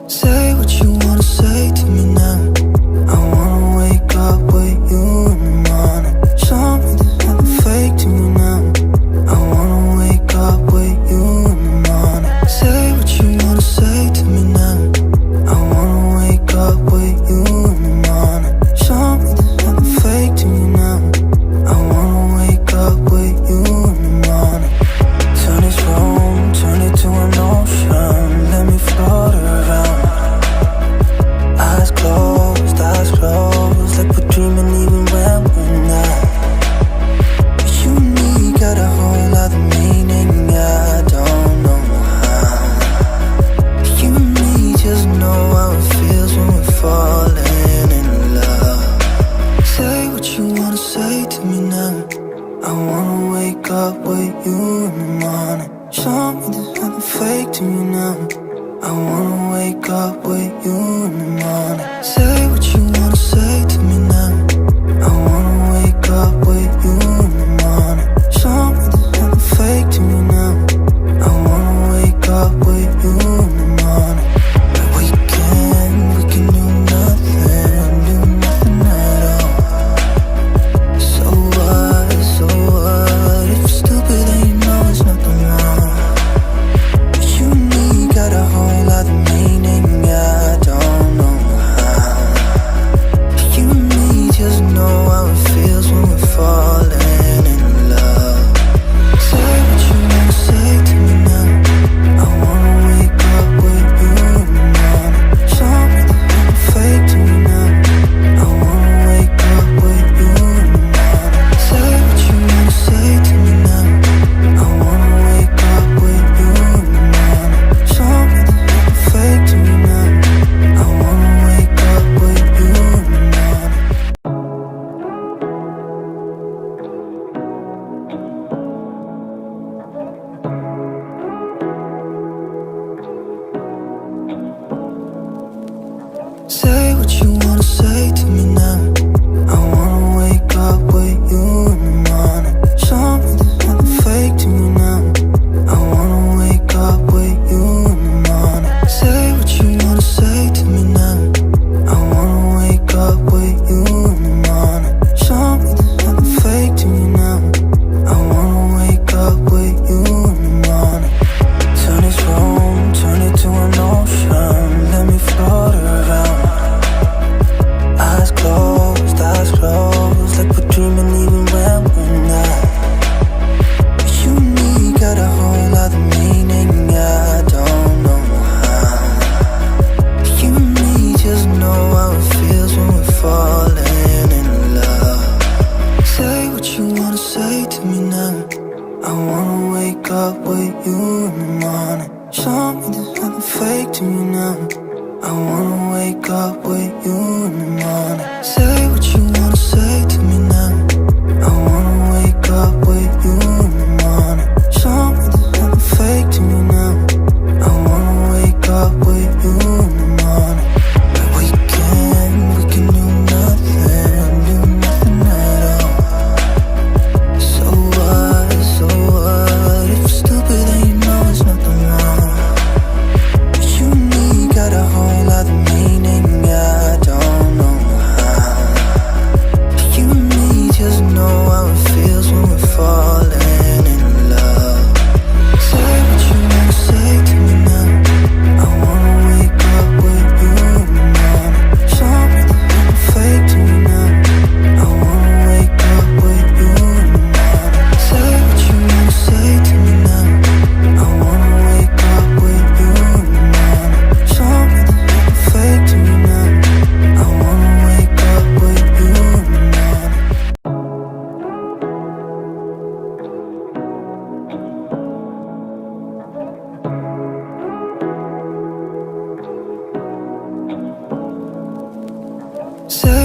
Say what you wanna say to me now. I wanna wake up with you in the morning. Show me there's nothing fake to me now. I wanna wake up with you in the morning. Say what you wanna say to me now. I wanna wake up with you in the morning. Show me there's nothing fake to me now. I wanna wake up with you in the morning. Turn this room, turn it to an ocean. Let me float around. Eyes closed, like we're dreaming even when we're not. You and me got a whole other meaning, I don't know how. You and me just know how it feels when we're falling in love. Say what you wanna say to me now. I wanna wake up with you in the morning. Show me there's nothing fake to me now. I wanna wake up with you in the morning. Say what you wanna say to me now. I wanna wake up with you in the morning. Show me there's nothing fake to me now. I wanna wake up with you in the morning. Like we can do nothing at all. So what, if you're stupid then you know there's nothing wrong. You and me got a whole other meaning, I don't know how. You and me just know how it feels when we're falling in love. Say what you wanna say to me now. I wanna wake up with you in the morning. Show me there's nothing fake to me now. I wanna wake up with you in the morning. Say what you wanna say to me now. I wanna wake up with you in the morning. Show me there's nothing fake to me now. I wanna wake up with you in the morning. Say what you wanna say to me now. I wanna wake up with you in the morning. Show me there's nothing fake to me now. I wanna wake up with you in the morning. Say what you wanna say to me now. I wanna wake up with you in the morning. Show me there's nothing fake to me now. I wanna wake up with you in the morning. Turn this room, turn it to an ocean. Let me float around. Eyes closed, like we're dreaming even when we're not. You and me got a whole other meaning, I don't know how. You and me just know how it feels when we're falling in love. Say what you wanna say to me now. I wanna wake up with you in the morning. Show me there's nothing fake to me now. I wanna wake up with you in the morning. Say what you wanna say to me now. I wanna wake up with you in the morning. Show me there's nothing fake to me now. I wanna wake up with you in the morning. Like we can do nothing at all. So what, if you're stupid then you know there's nothing wrong. You and me got a whole other meaning, I don't know how. You and me just know how it feels when we're falling in love. Say what you wanna say to me now. I wanna wake up with you in the morning. Show me there's nothing fake to me now. I wanna wake up with you in the morning. Say what you wanna say to me now. I wanna wake up with you in the morning. Show me there's nothing fake to me now. I wanna wake up with you in the morning. Say